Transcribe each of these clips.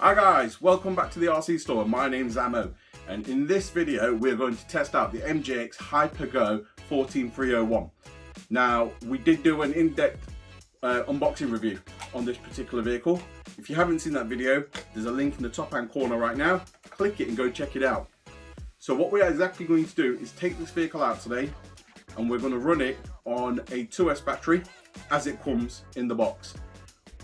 Hi guys, welcome back to the RC store. My name's Ammo, and in this video we're going to test out the IMJX HYPER GO 14301. Now, we did do an in-depth unboxing review on this particular vehicle. If you haven't seen that video, there's a link in the top hand corner right now. Click it and go check it out. So what we're exactly going to do is take this vehicle out today and we're going to run it on a 2S battery as it comes in the box.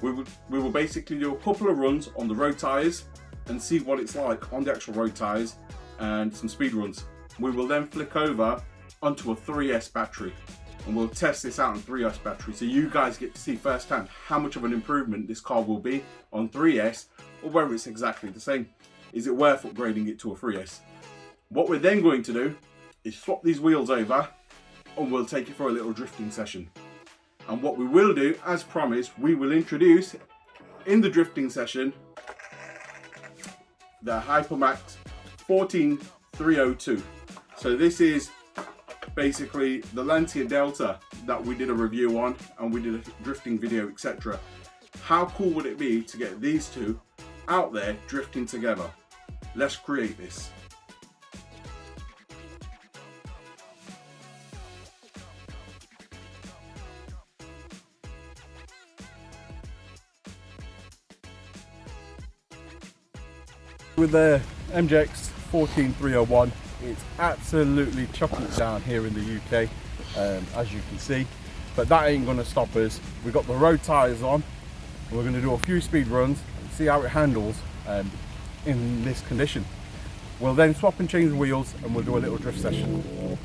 We will basically do a couple of runs on the road tyres and see what it's like on the actual road tyres and some speed runs. We will then flick over onto a 3S battery and we'll test this out on 3S battery so you guys get to see firsthand how much of an improvement this car will be on 3S or whether it's exactly the same. Is it worth upgrading it to a 3S? What we're then going to do is swap these wheels over and we'll take it for a little drifting session. And what we will do, as promised, we will introduce in the drifting session the Hypermax 14302. So this is basically the Lancia Delta that we did a review on and we did a drifting video, etc. How cool would it be to get these two out there drifting together? Let's create this. With the IMJX 14301, it's absolutely chucking it down here in the UK, as you can see, but that ain't going to stop us. We've got the road tyres on and we're going to do a few speed runs and see how it handles in this condition. We'll then swap and change the wheels and we'll do a little drift session.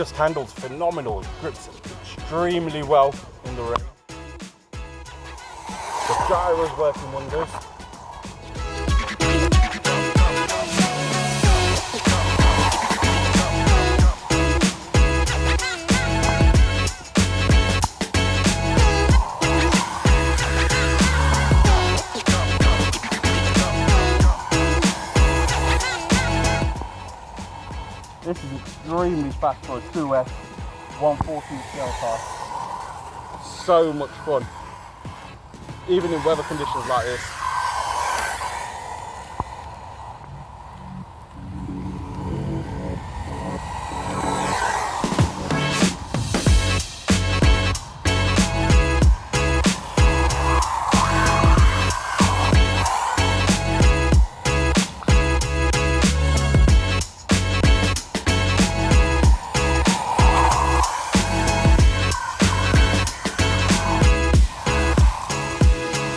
just handles phenomenal. It grips extremely well in the rain. The gyro's working wonders. This is extremely fast for a 2S 114 scale car. So much fun, even in weather conditions like this.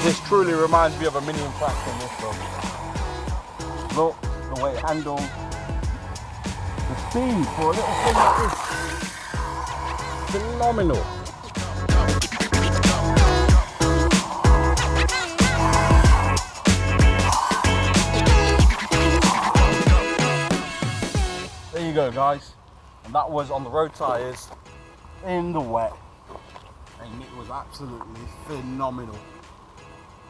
This truly reminds me of a mini Infraction, this one. Look, the way it handles. The speed for a little thing like this. Phenomenal. There you go, guys. And that was on the road tyres in the wet. And it was absolutely phenomenal.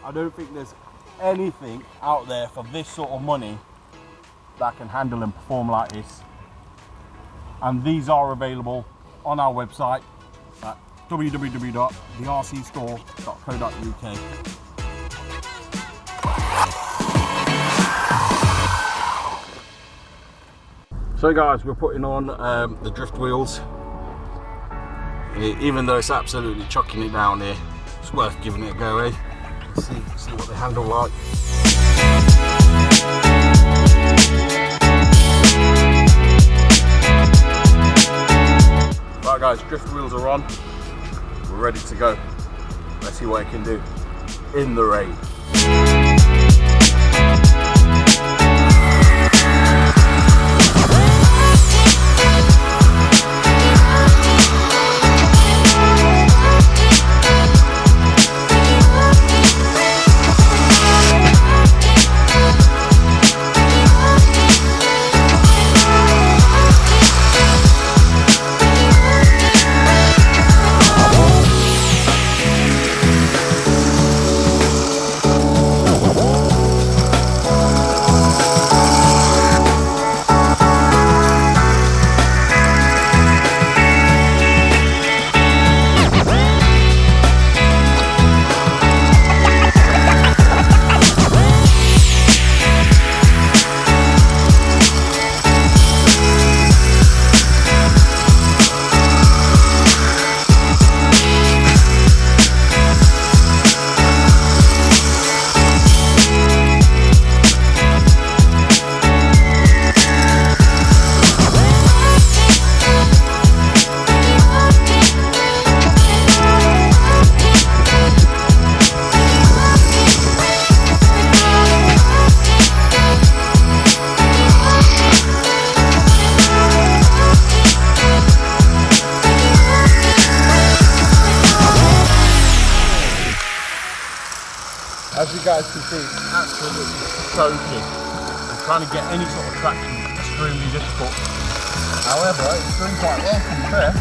I don't think there's anything out there for this sort of money that can handle and perform like this. And these are available on our website at www.thercstore.co.uk. So guys, we're putting on the drift wheels. Even though it's absolutely chucking it down here, it's worth giving it a go, eh? See what they handle like. Right guys, drift wheels are on. We're ready to go. Let's see what it can do in the rain. As you guys can see, it's absolutely soaking. And trying to get any sort of traction is extremely difficult. However, it's doing quite well, to be fair.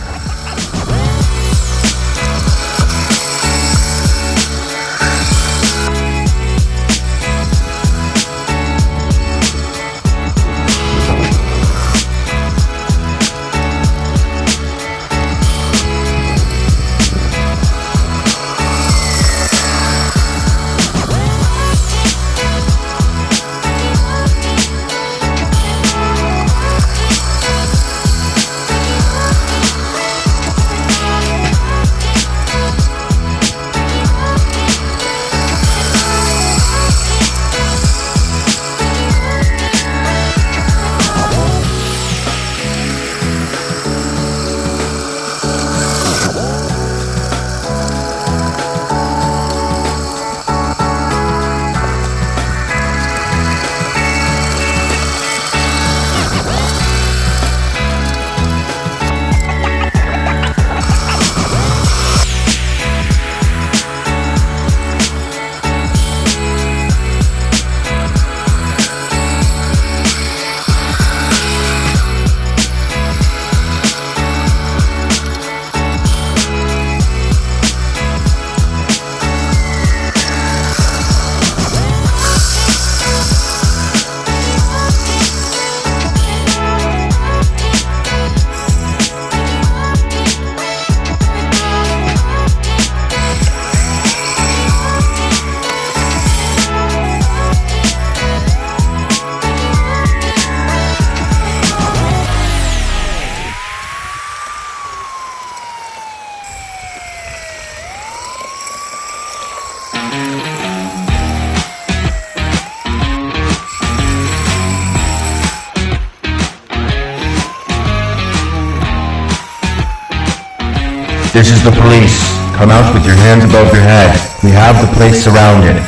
This is the police. Come out with your hands above your head. We have the place surrounded.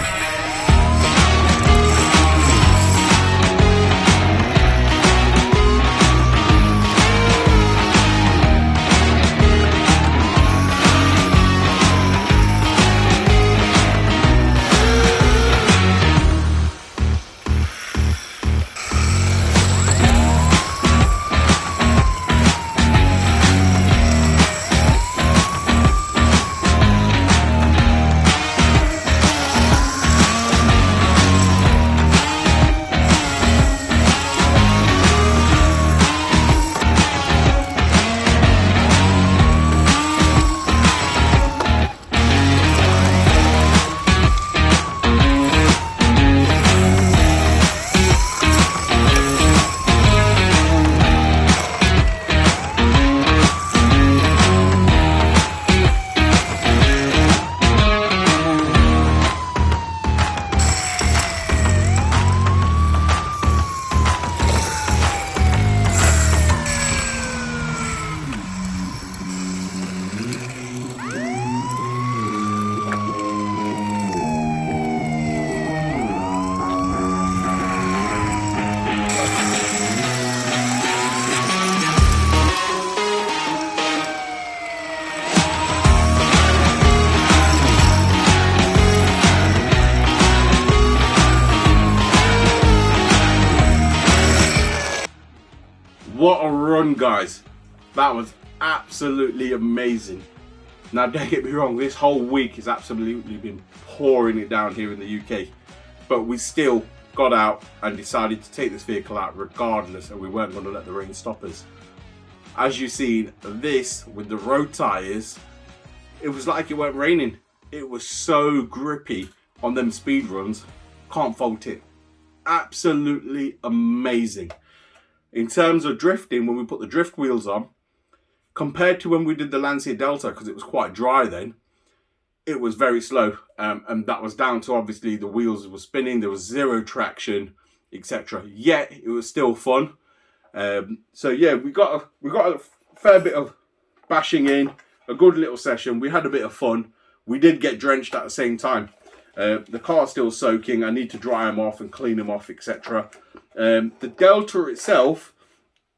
What a run, guys. That was absolutely amazing. Now, don't get me wrong, this whole week has absolutely been pouring it down here in the UK, but we still got out and decided to take this vehicle out regardless, and we weren't going to let the rain stop us. As you've seen, this with the road tyres, it was like it weren't raining. It was so grippy on them speed runs, can't fault it. Absolutely amazing. In terms of drifting, when we put the drift wheels on, compared to when we did the Lancia Delta, because it was quite dry then, it was very slow. And that was down to obviously the wheels were spinning, there was zero traction, etc. Yet it was still fun. So yeah, we got a fair bit of bashing in, a good little session. We had a bit of fun. We did get drenched at the same time. The car's still soaking. I need to dry them off and clean them off, etc. The Delta itself,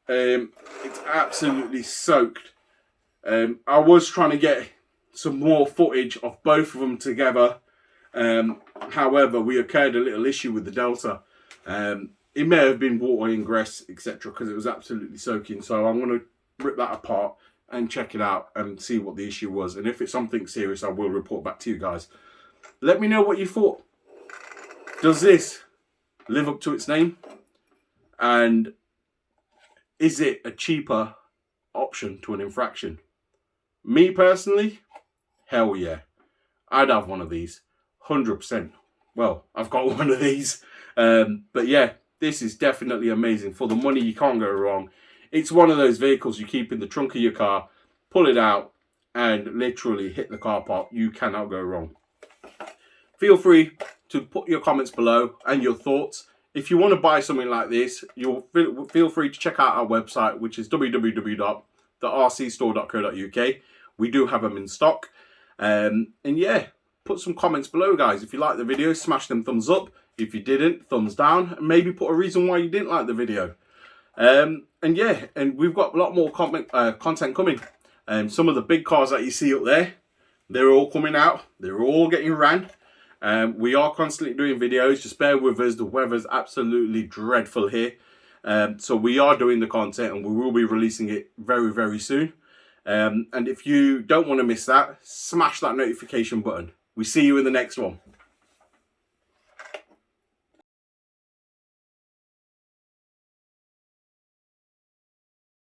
it's absolutely soaked. I was trying to get some more footage of both of them together. However, we occurred a little issue with the Delta. It may have been water ingress, etc., because it was absolutely soaking. So I'm going to rip that apart and check it out and see what the issue was. And if it's something serious, I will report back to you guys. Let me know what you thought. Does this live up to its name? And is it a cheaper option to an Infraction? Me personally, hell yeah. I'd have one of these, 100%. Well, I've got one of these. But yeah, this is definitely amazing. For the money, you can't go wrong. It's one of those vehicles you keep in the trunk of your car, pull it out, and literally hit the car park. You cannot go wrong. Feel free to put your comments below and your thoughts. If you want to buy something like this, you'll feel free to check out our website, which is www.therrcstore.co.uk. We do have them in stock. And yeah, put some comments below, guys. If you like the video, smash them thumbs up. If you didn't, thumbs down. And maybe put a reason why you didn't like the video. And yeah, and we've got a lot more content coming. Some of the big cars that you see up there, they're all coming out. They're all getting ran. We are constantly doing videos. Just bear with us. The weather's absolutely dreadful here. So we are doing the content and we will be releasing it very, very soon. And if you don't want to miss that, smash that notification button. We see you in the next one.